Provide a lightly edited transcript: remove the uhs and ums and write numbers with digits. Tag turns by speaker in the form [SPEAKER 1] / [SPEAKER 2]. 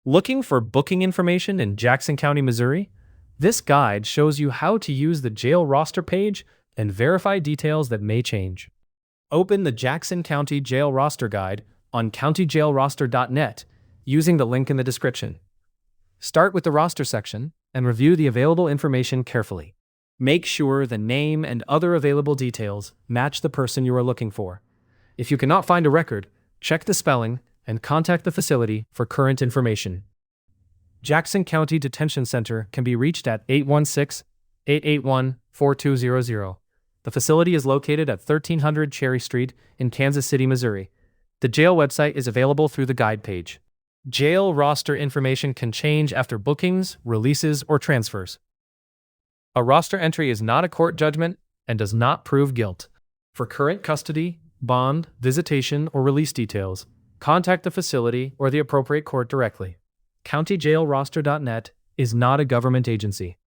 [SPEAKER 1] Looking for booking information in Jackson County, Missouri? This guide shows you how to use the jail roster page and verify details that may change. Open the Jackson County Jail Roster Guide on countyjailroster.net using the link in the description. Start with the roster section and review the available information carefully. Make sure the name and other available details match the person you are looking for. If you cannot find a record, check the spelling and contact the facility for current information. Jackson County Detention Center can be reached at 816-881-4200. The facility is located at 1300 Cherry Street in Kansas City, Missouri. The jail website is available through the guide page. Jail roster information can change after bookings, releases, or transfers. A roster entry is not a court judgment and does not prove guilt. For current custody, bond, visitation, or release details, contact the facility or the appropriate court directly. CountyJailRoster.net is not a government agency.